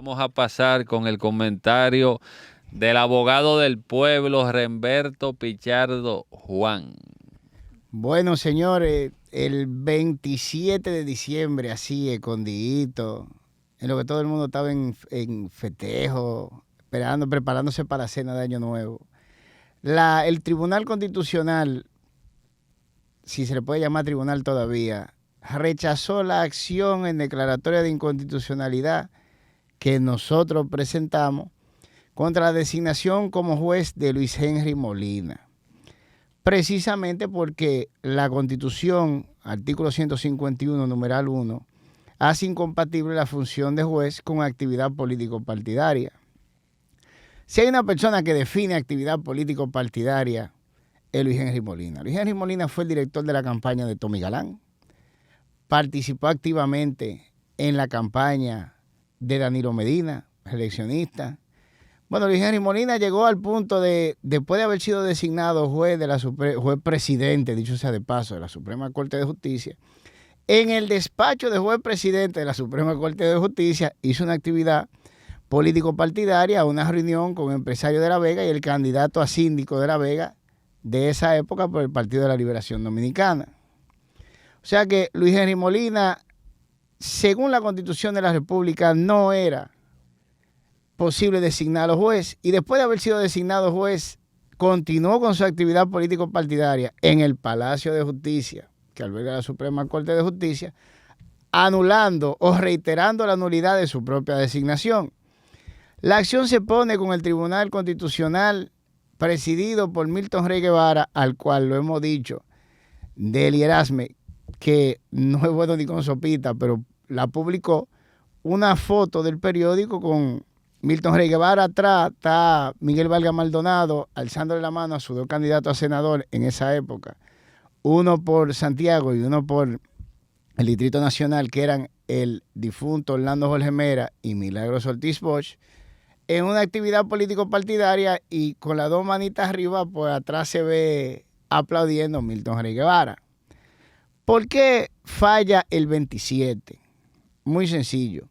Vamos a pasar con el comentario del abogado del pueblo, Remberto Pichardo Juan. Bueno, señores, el 27 de diciembre, así, escondidito, en lo que todo el mundo estaba en festejo, preparándose para la cena de Año Nuevo. El Tribunal Constitucional, si se le puede llamar tribunal todavía, rechazó la acción en declaratoria de inconstitucionalidad que nosotros presentamos contra la designación como juez de Luis Henry Molina. Precisamente porque la Constitución, artículo 151, numeral 1, hace incompatible la función de juez con actividad político-partidaria. Si hay una persona que define actividad político-partidaria, es Luis Henry Molina. Luis Henry Molina fue el director de la campaña de Tommy Galán. Participó activamente en la campaña de Danilo Medina, eleccionista. Bueno, Luis Henry Molina llegó al punto de, después de haber sido designado juez presidente, dicho sea de paso, de la Suprema Corte de Justicia, en el despacho de juez presidente de la Suprema Corte de Justicia hizo una actividad político-partidaria, una reunión con empresarios de La Vega y el candidato a síndico de La Vega de esa época por el Partido de la Liberación Dominicana. O sea que Luis Henry Molina, según la Constitución de la República, no era posible designarlo juez, y después de haber sido designado juez, continuó con su actividad político-partidaria en el Palacio de Justicia, que alberga la Suprema Corte de Justicia, anulando o reiterando la nulidad de su propia designación. La acción se pone con el Tribunal Constitucional presidido por Milton Rey Guevara, al cual lo hemos dicho, del Erasme, que no es bueno ni con sopita, pero la publicó, una foto del periódico con Milton Rey Guevara atrás, está Miguel Vargas Maldonado alzándole la mano a sus dos candidatos a senador en esa época, uno por Santiago y uno por el Distrito Nacional, que eran el difunto Orlando Jorge Mera y Milagros Ortiz Bosch, en una actividad político-partidaria, y con las dos manitas arriba, pues atrás se ve aplaudiendo Milton Rey Guevara. ¿Por qué falla el 27? Muy sencillo.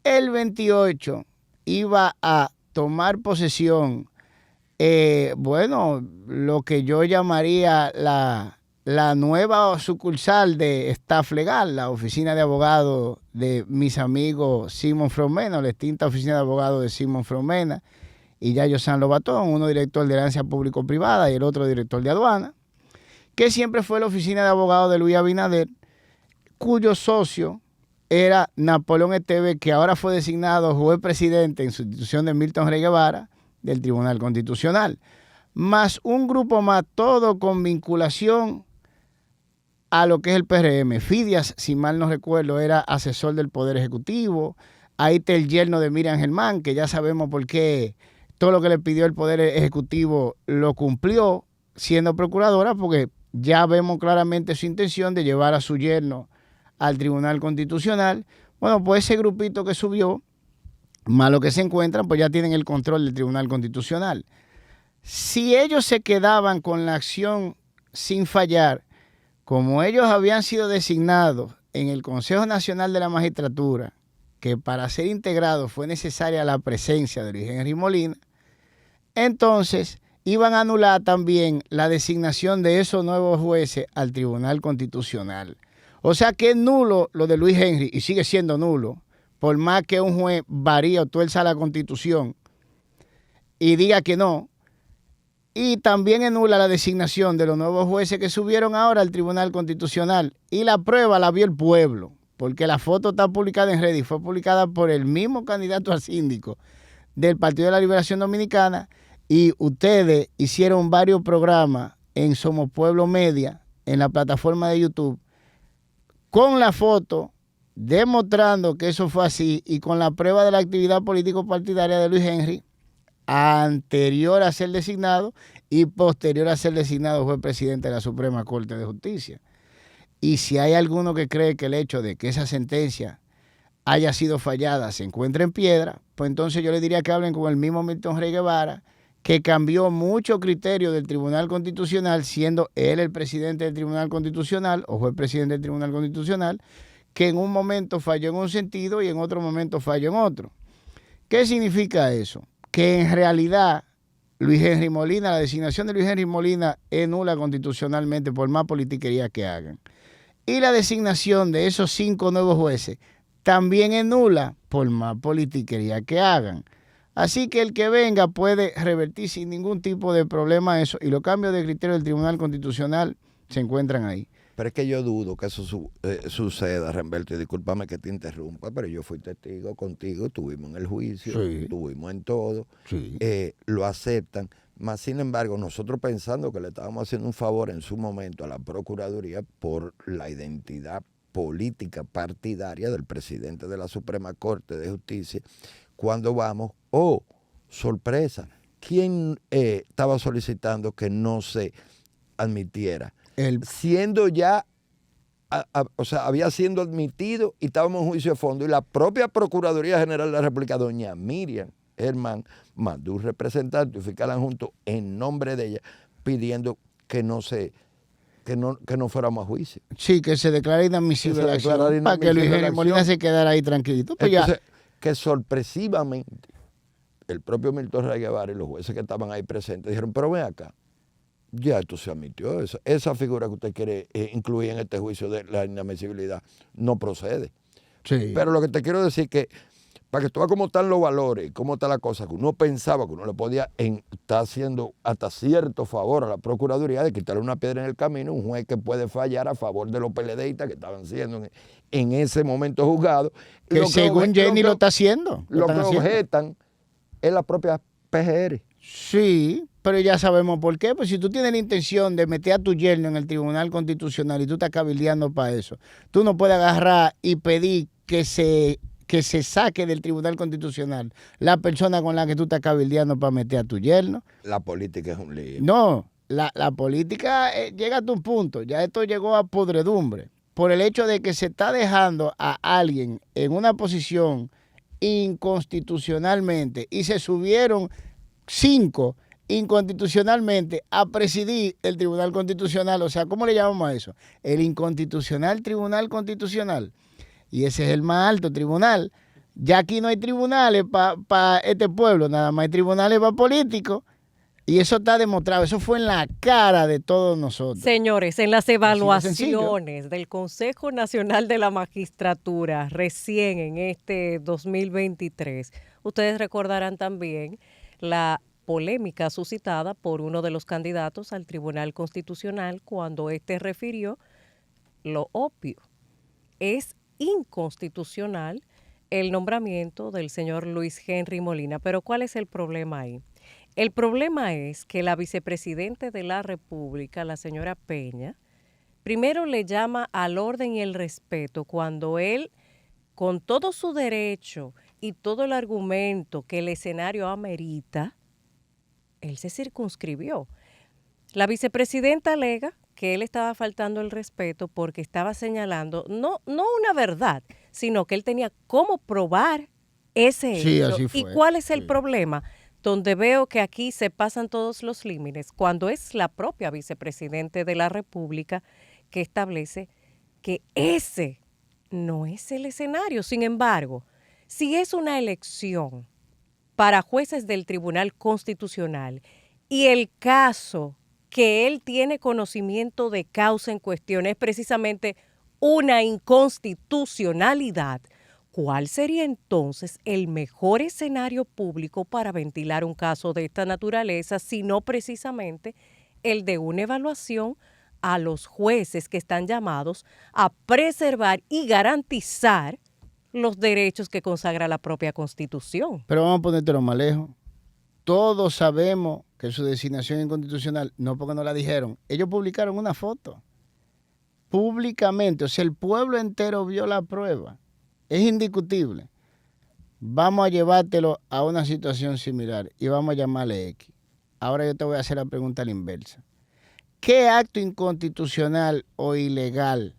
El 28 iba a tomar posesión, lo que yo llamaría la nueva sucursal de Staff Legal, la oficina de abogados de mis amigos Simón Fromena, la extinta oficina de abogados de Simón Fromena y Yayo San Lobatón, uno director de herencia público-privada y el otro director de aduana, que siempre fue la oficina de abogados de Luis Abinader, cuyo socio era Napoleón Esteves, que ahora fue designado juez presidente en sustitución de Milton Rey Guevara del Tribunal Constitucional, más un grupo más, todo con vinculación a lo que es el PRM. Fidias, si mal no recuerdo, era asesor del Poder Ejecutivo. Ahí está el yerno de Miriam Germán, que ya sabemos por qué todo lo que le pidió el Poder Ejecutivo lo cumplió siendo procuradora, porque ya vemos claramente su intención de llevar a su yerno al Tribunal Constitucional. Bueno, pues ese grupito que subió, más lo que se encuentran, pues ya tienen el control del Tribunal Constitucional. Si ellos se quedaban con la acción sin fallar, como ellos habían sido designados en el Consejo Nacional de la Magistratura, que para ser integrados fue necesaria la presencia de Luis Henry Molina, entonces iban a anular también la designación de esos nuevos jueces al Tribunal Constitucional. O sea que es nulo lo de Luis Henry, y sigue siendo nulo, por más que un juez varíe o tuerza la Constitución y diga que no. Y también es nula la designación de los nuevos jueces que subieron ahora al Tribunal Constitucional. Y la prueba la vio el pueblo, porque la foto está publicada en Reddit, fue publicada por el mismo candidato a síndico del Partido de la Liberación Dominicana, y ustedes hicieron varios programas en Somos Pueblo Media, en la plataforma de YouTube, con la foto demostrando que eso fue así y con la prueba de la actividad político-partidaria de Luis Henry anterior a ser designado y posterior a ser designado juez presidente de la Suprema Corte de Justicia. Y si hay alguno que cree que el hecho de que esa sentencia haya sido fallada se encuentra en piedra, pues entonces yo le diría que hablen con el mismo Milton Rey Guevara, que cambió mucho criterio del Tribunal Constitucional, siendo él el presidente del Tribunal Constitucional o juez presidente del Tribunal Constitucional, que en un momento falló en un sentido y en otro momento falló en otro. ¿Qué significa eso? Que en realidad Luis Henry Molina, la designación de Luis Henry Molina es nula constitucionalmente por más politiquería que hagan. Y la designación de esos 5 nuevos jueces también es nula por más politiquería que hagan. Así que el que venga puede revertir sin ningún tipo de problema eso, y los cambios de criterio del Tribunal Constitucional se encuentran ahí. Pero es que yo dudo que eso suceda, Remberto, y discúlpame que te interrumpa, pero yo fui testigo contigo, estuvimos en el juicio, Sí. estuvimos en todo, Sí. lo aceptan, mas sin embargo nosotros pensando que le estábamos haciendo un favor en su momento a la Procuraduría por la identidad política partidaria del presidente de la Suprema Corte de Justicia, cuando vamos, oh, sorpresa, ¿quién estaba solicitando que no se admitiera? Siendo ya, o sea, había sido admitido y estábamos en juicio de fondo, y la propia Procuraduría General de la República, doña Miriam Germán, mandó un representante y fiscal adjunto en nombre de ella pidiendo que no fuéramos a juicio. Sí, que se declare inadmisible la acción para que Luis Henry Molina se quedara ahí tranquilito. Pues entonces, que sorpresivamente el propio Milton Ray Guevara y los jueces que estaban ahí presentes dijeron, pero ven acá, ya esto se admitió, esa figura que usted quiere incluir en este juicio de la inadmisibilidad no procede. Sí. Pero lo que te quiero decir que, para que tú veas cómo están los valores, cómo está la cosa, que uno pensaba que uno le podía estar haciendo hasta cierto favor a la Procuraduría de quitarle una piedra en el camino, un juez que puede fallar a favor de los PLDistas que estaban siendo en ese momento juzgados. Que según Jenny lo está haciendo. Lo que objetan es la propia PGR. Sí, pero ya sabemos por qué. Pues si tú tienes la intención de meter a tu yerno en el Tribunal Constitucional y tú estás cabildeando para eso, tú no puedes agarrar y pedir que se saque del Tribunal Constitucional la persona con la que tú estás cabildeando para meter a tu yerno. La política es un lío. No, la política llega a un punto, ya esto llegó a podredumbre, por el hecho de que se está dejando a alguien en una posición inconstitucionalmente y se subieron 5 inconstitucionalmente a presidir el Tribunal Constitucional. O sea, ¿cómo le llamamos a eso? El inconstitucional Tribunal Constitucional. Y ese es el más alto tribunal. Ya aquí no hay tribunales para este pueblo, nada más hay tribunales para políticos. Y eso está demostrado, eso fue en la cara de todos nosotros. Señores, en las evaluaciones del Consejo Nacional de la Magistratura recién en este 2023, ustedes recordarán también la polémica suscitada por uno de los candidatos al Tribunal Constitucional cuando éste refirió lo obvio. Es inconstitucional el nombramiento del señor Luis Henry Molina. Pero ¿cuál es el problema ahí? El problema es que la vicepresidenta de la República, la señora Peña, primero le llama al orden y el respeto cuando él, con todo su derecho y todo el argumento que el escenario amerita, él se circunscribió. La vicepresidenta alega que él estaba faltando el respeto porque estaba señalando no una verdad, sino que él tenía cómo probar ese hecho. Sí, así fue. ¿Y cuál es el problema? Donde veo que aquí se pasan todos los límites, cuando es la propia vicepresidenta de la República que establece que ese no es el escenario. Sin embargo, si es una elección para jueces del Tribunal Constitucional y el caso que él tiene conocimiento de causa en cuestión es precisamente una inconstitucionalidad, ¿cuál sería entonces el mejor escenario público para ventilar un caso de esta naturaleza, sino precisamente el de una evaluación a los jueces que están llamados a preservar y garantizar los derechos que consagra la propia Constitución? Pero vamos a ponértelo más lejos. Todos sabemos que su designación es inconstitucional, no porque no la dijeron. Ellos publicaron una foto públicamente, o sea, el pueblo entero vio la prueba. Es indiscutible. Vamos a llevártelo a una situación similar y vamos a llamarle X. Ahora yo te voy a hacer la pregunta a la inversa. ¿Qué acto inconstitucional o ilegal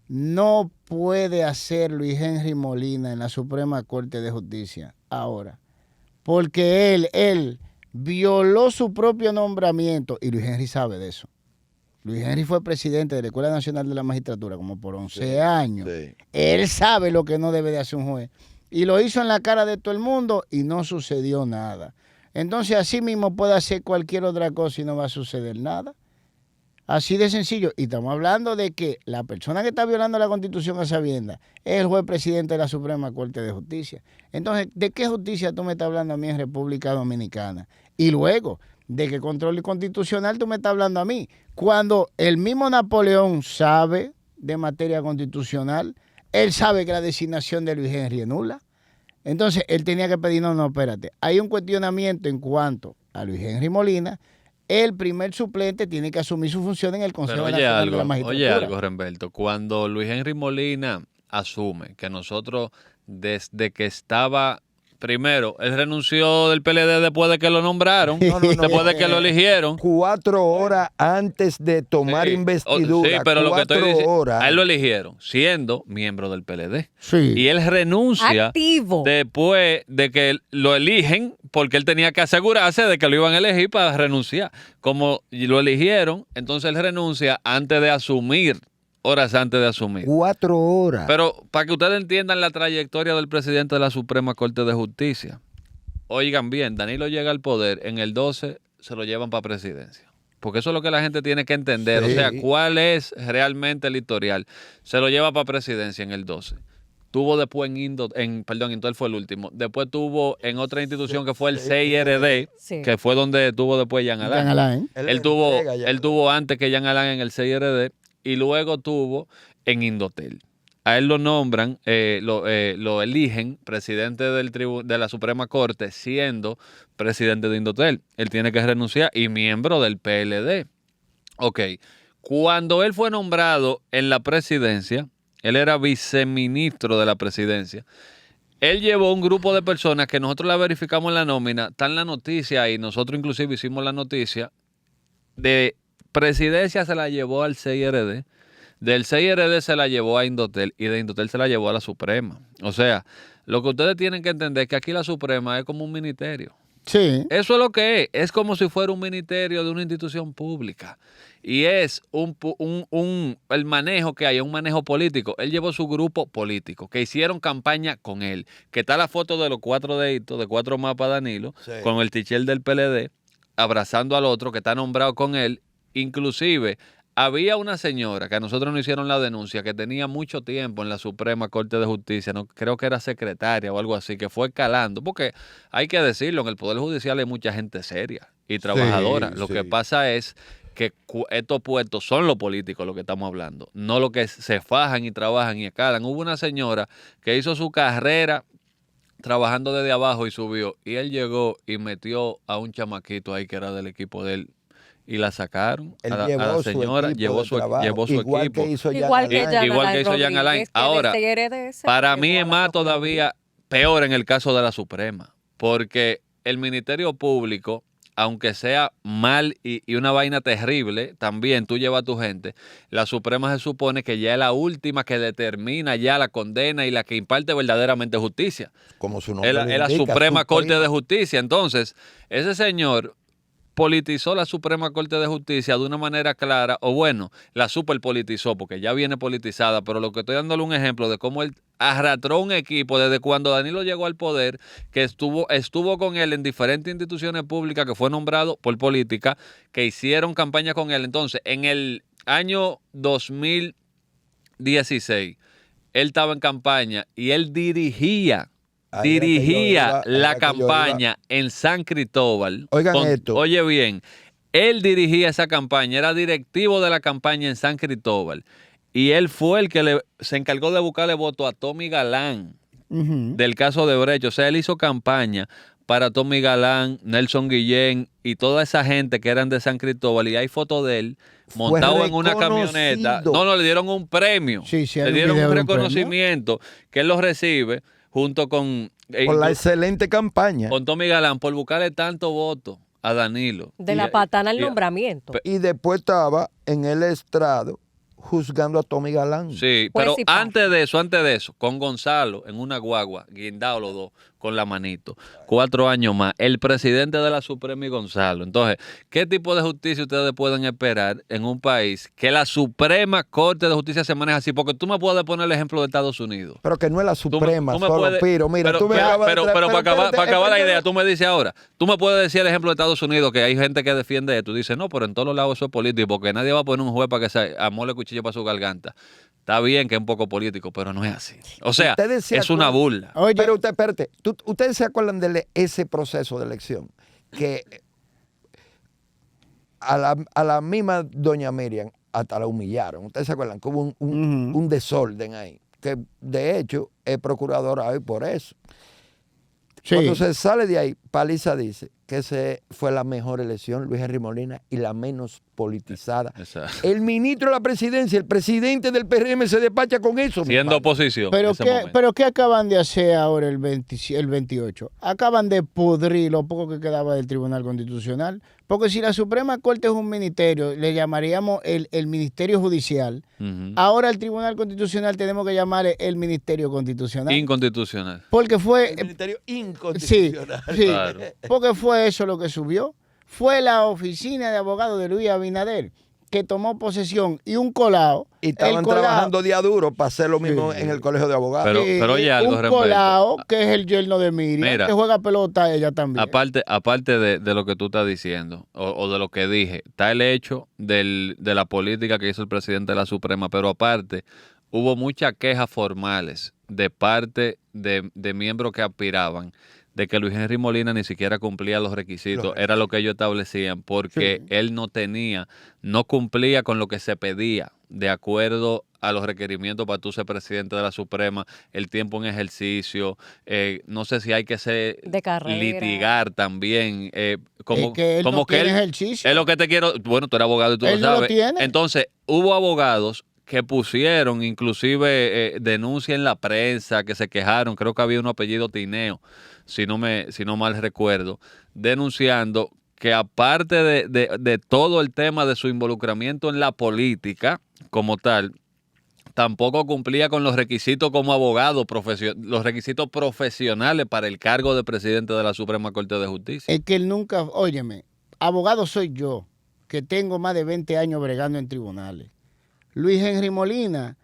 no puede hacer Luis Henry Molina en la Suprema Corte de Justicia ahora? Porque él violó su propio nombramiento y Luis Henry sabe de eso. Luis Henry fue presidente de la Escuela Nacional de la Magistratura como por 11 años. Sí. Él sabe lo que no debe de hacer un juez. Y lo hizo en la cara de todo el mundo y no sucedió nada. Entonces, así mismo puede hacer cualquier otra cosa y no va a suceder nada. Así de sencillo. Y estamos hablando de que la persona que está violando la Constitución a sabiendas es el juez presidente de la Suprema Corte de Justicia. Entonces, ¿de qué justicia tú me estás hablando a mí en República Dominicana? Y luego, ¿de qué control constitucional tú me estás hablando a mí? Cuando el mismo Napoleón sabe de materia constitucional, él sabe que la designación de Luis Henry es nula. Entonces, él tenía que pedir, no, espérate. Hay un cuestionamiento en cuanto a Luis Henry Molina. El primer suplente tiene que asumir su función en el Consejo Nacional de la Magistratura. Oye algo, Remberto. Cuando Luis Henry Molina asume que nosotros, desde que estaba... Primero, él renunció del PLD después de que lo nombraron, después de que lo eligieron. 4 horas antes de tomar investidura. Sí, pero lo que estoy diciendo, a él lo eligieron eligieron siendo miembro del PLD. Sí. Y él renuncia activo después de que lo eligen, porque él tenía que asegurarse de que lo iban a elegir para renunciar. Como lo eligieron, entonces él renuncia antes de asumir. Horas antes de asumir. 4 horas. Pero para que ustedes entiendan la trayectoria del presidente de la Suprema Corte de Justicia, oigan bien, Danilo llega al poder, en el 12 se lo llevan para presidencia. Porque eso es lo que la gente tiene que entender. Sí. O sea, ¿cuál es realmente el historial? Se lo lleva para presidencia en el 12. Tuvo después Intel fue el último. Después tuvo en otra institución que fue el CIRD, que fue donde tuvo después Jean Alain. Él tuvo antes que Jean Alain en el CIRD. Y luego tuvo en Indotel. A él lo nombran, lo eligen presidente de la Suprema Corte, siendo presidente de Indotel. Él tiene que renunciar y miembro del PLD. Ok. Cuando él fue nombrado en la presidencia, él era viceministro de la presidencia. Él llevó un grupo de personas que nosotros la verificamos en la nómina, está en la noticia y nosotros inclusive hicimos la noticia de... Presidencia se la llevó al CIRD, del CIRD se la llevó a Indotel y de Indotel se la llevó a la Suprema. O sea, lo que ustedes tienen que entender es que aquí la Suprema es como un ministerio. Sí. Eso es lo que es como si fuera un ministerio de una institución pública. Y es el manejo que hay, es un manejo político. Él llevó su grupo político, que hicieron campaña con él. Que está la foto de los 4 deditos, de 4 mapas Danilo, sí, con el tichel del PLD, abrazando al otro que está nombrado con él. Inclusive, había una señora que a nosotros nos hicieron la denuncia que tenía mucho tiempo en la Suprema Corte de Justicia, no creo que era secretaria o algo así, que fue escalando, porque hay que decirlo, en el Poder Judicial hay mucha gente seria y trabajadora. Lo que pasa es que estos puestos son los políticos los que estamos hablando, no los que se fajan y trabajan y escalan. Hubo una señora que hizo su carrera trabajando desde abajo y subió, y él llegó y metió a un chamaquito ahí que era del equipo de él, y la sacaron. Él a la señora, llevó su equipo. Igual que hizo Jean Alain. Ahora, para mí es más todavía peor en el caso de la Suprema, porque el Ministerio Público, aunque sea mal y una vaina terrible, también tú llevas a tu gente. La Suprema se supone que ya es la última que determina ya la condena y la que imparte verdaderamente justicia. Como su nombre es la Suprema Corte de Justicia. Entonces, ese señor politizó la Suprema Corte de Justicia de una manera clara, o bueno, la superpolitizó, porque ya viene politizada, pero lo que estoy dándole un ejemplo de cómo él arrastró un equipo desde cuando Danilo llegó al poder, que estuvo con él en diferentes instituciones públicas, que fue nombrado por política, que hicieron campaña con él. Entonces, en el año 2016, él estaba en campaña y él dirigía la campaña en San Cristóbal. Oigan esto. Oye bien, él dirigía esa campaña, era directivo de la campaña en San Cristóbal. Y él fue el que se encargó de buscarle voto a Tommy Galán del caso de Brecht. O sea, él hizo campaña para Tommy Galán, Nelson Guillén y toda esa gente que eran de San Cristóbal. Y hay fotos de él montado en una camioneta. No, le dieron un premio. Sí, le dieron un reconocimiento que él lo recibe junto con la excelente campaña con Tommy Galán por buscarle tanto voto a Danilo. De la patana al nombramiento. Y después estaba en el estrado juzgando a Tommy Galán. Sí, pero antes de eso, con Gonzalo en una guagua, guindado los dos, con la manito. 4 años más. El presidente de la Suprema y Gonzalo. Entonces, ¿qué tipo de justicia ustedes pueden esperar en un país que la Suprema Corte de Justicia se maneja así? Porque tú me puedes poner el ejemplo de Estados Unidos. Pero que no es la Suprema, tú me solo puedes, Piro. Mira, tú me acabas de pero para acabar la idea, tú me dices ahora, tú me puedes decir el ejemplo de Estados Unidos, que hay gente que defiende esto. Tú dices, no, pero en todos los lados eso es político, porque nadie va a poner un juez para que se amole cuchillo para su garganta. Está bien que es un poco político, pero no es así. O sea, es una burla. Oye, Pero espérate, ustedes se acuerdan de ese proceso de elección, que a la misma doña Miriam hasta la humillaron. Ustedes se acuerdan que hubo un desorden ahí, que de hecho es procuradora hoy por eso. sí. Cuando se sale de ahí, Paliza dice que esa fue la mejor elección, Luis Henry Molina, y la menos politizada. Exacto. El ministro de la presidencia, el presidente del PRM se despacha con eso. Siendo oposición. Pero ¿qué acaban de hacer ahora el 28? Acaban de pudrir lo poco que quedaba del Tribunal Constitucional. Porque si la Suprema Corte es un ministerio, le llamaríamos el Ministerio Judicial. Ahora el Tribunal Constitucional tenemos que llamarle el Ministerio Constitucional. Inconstitucional. Porque fue... El ministerio inconstitucional. Sí, Claro. porque fue eso lo que subió. Fue la oficina de abogados de Luis Abinader que tomó posesión y un colado. Y estaban trabajando día duro para hacer lo mismo en el colegio de abogados. Pero oye algo, un colado que es el yerno de Miriam, Mira, que juega pelota ella también. Aparte de lo que tú estás diciendo, o de lo que dije, está el hecho de la política que hizo el presidente de la Suprema, pero aparte, hubo muchas quejas formales de parte de miembros que aspiraban de que Luis Henry Molina ni siquiera cumplía los requisitos, era lo que ellos establecían, porque él no cumplía con lo que se pedía de acuerdo a los requerimientos para tú ser presidente de la Suprema, el tiempo en ejercicio, no sé si hay que litigar también, como que él como no que tiene él, ejercicio. es lo que te quiero, bueno, tú eres abogado y tú Él lo no lo sabes. tiene. Entonces, hubo abogados que pusieron inclusive denuncia en la prensa, que se quejaron, creo que había un apellido Tineo, si no mal recuerdo, denunciando que aparte de todo el tema de su involucramiento en la política como tal, tampoco cumplía con los requisitos como abogado, los requisitos profesionales para el cargo de presidente de la Suprema Corte de Justicia. Es que él nunca, óyeme, abogado soy yo, que tengo más de 20 años bregando en tribunales. Luis Henry Molina,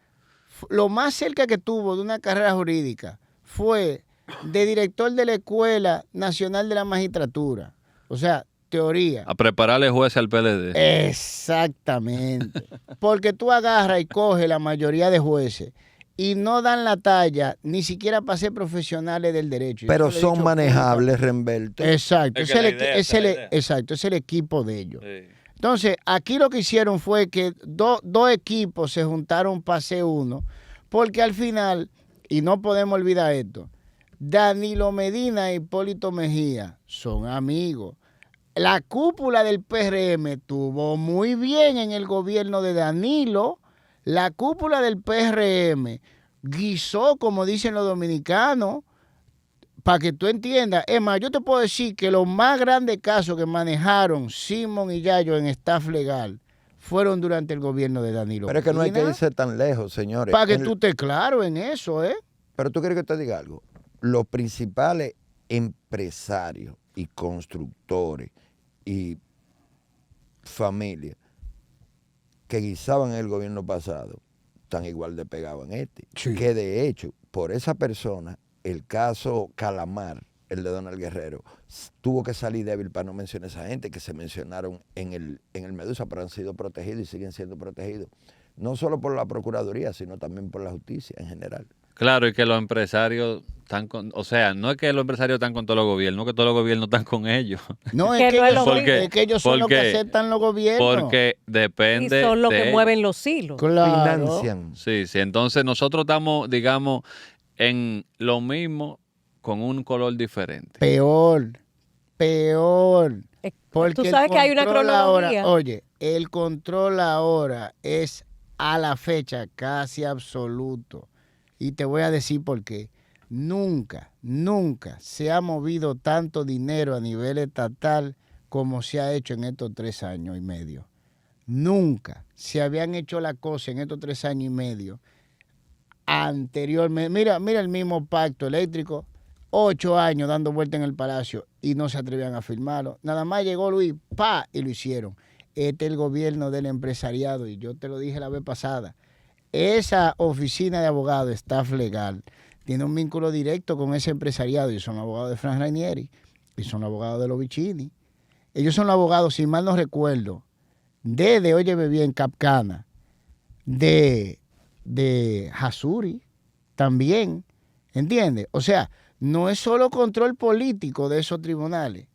lo más cerca que tuvo de una carrera jurídica fue de director de la Escuela Nacional de la Magistratura. O sea, teoría. A prepararle jueces al PLD. Exactamente. Porque tú agarras y coges la mayoría de jueces y no dan la talla ni siquiera para ser profesionales del derecho. Pero son manejables, Renberto. Exacto. Es Es que la idea. exacto, es el equipo de ellos. Sí. Entonces, aquí lo que hicieron fue que dos equipos se juntaron para hacer uno, porque al final, y no podemos olvidar esto, Danilo Medina e Hipólito Mejía son amigos. La cúpula del PRM estuvo muy bien en el gobierno de Danilo. La cúpula del PRM guisó, como dicen los dominicanos, para que tú entiendas. Es más, yo te puedo decir que los más grandes casos que manejaron Simón y Yayo en staff legal fueron durante el gobierno de Danilo. Pero es que no hay que irse tan lejos, señores. Para que tú estés claro en eso, ¿eh? Pero tú quieres que te diga algo. Los principales empresarios y constructores y familias que guisaban el gobierno pasado están igual de pegados en este. Sí. Que de hecho, por esa persona, el caso Calamar, el de Donald Guerrero, tuvo que salir débil para no mencionar a esa gente que se mencionaron en el Medusa, pero han sido protegidos y siguen siendo protegidos. No solo por la Procuraduría, sino también por la justicia en general. Claro, y que los empresarios están con, o sea, no es que los empresarios están con todos los gobiernos, que todos los gobiernos están con ellos. No, Que es que, no es ellos, lo son, mismo. es que ellos son los que aceptan los gobiernos. Porque Y depende son los de que ellos. mueven los hilos. Claro. Financian. Sí, entonces nosotros estamos, digamos, en lo mismo con un color diferente. Peor. Porque Tú sabes que hay una cronología. Oye, el control ahora es a la fecha casi absoluto. Y te voy a decir por qué. Nunca se ha movido tanto dinero a nivel estatal como se ha hecho en estos 3 años y medio. Nunca se habían hecho las cosas en estos 3 años y medio anteriormente. Mira el mismo pacto eléctrico. 8 años dando vuelta en el palacio y no se atrevían a firmarlo. Nada más llegó Luis, y lo hicieron. Este es el gobierno del empresariado y yo te lo dije la vez pasada. Esa oficina de abogados, staff legal, tiene un vínculo directo con ese empresariado. Ellos son abogados de Frank Rainieri y son abogados de los Vicini. Ellos son los abogados, si mal no recuerdo, óyeme bien, Capcana, de Hasuri también, ¿entiendes? O sea, no es solo control político de esos tribunales,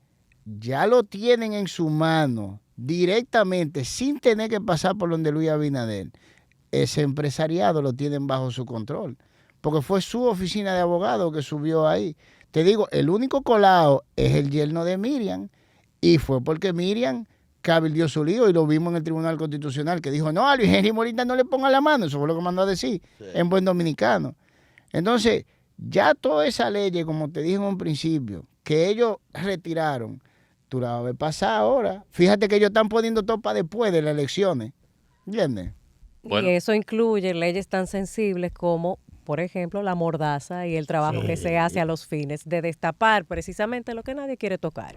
ya lo tienen en su mano directamente, sin tener que pasar por donde Luis Abinader. Ese empresariado lo tienen bajo su control, porque fue su oficina de abogados que subió ahí. Te digo, el único colado es el yerno de Miriam, y fue porque Miriam cabildió su lío, y lo vimos en el Tribunal Constitucional, que dijo, no, a Luis Henry Molina no le ponga la mano. Eso fue lo que mandó a decir, sí, en buen dominicano. Entonces, ya toda esa ley, como te dije en un principio, que ellos retiraron, tú la vas a ver pasar ahora. Fíjate que ellos están poniendo todo para después de las elecciones, ¿entiendes? Bueno. Y eso incluye leyes tan sensibles como, por ejemplo, la mordaza y el trabajo que se hace a los fines de destapar precisamente lo que nadie quiere tocar.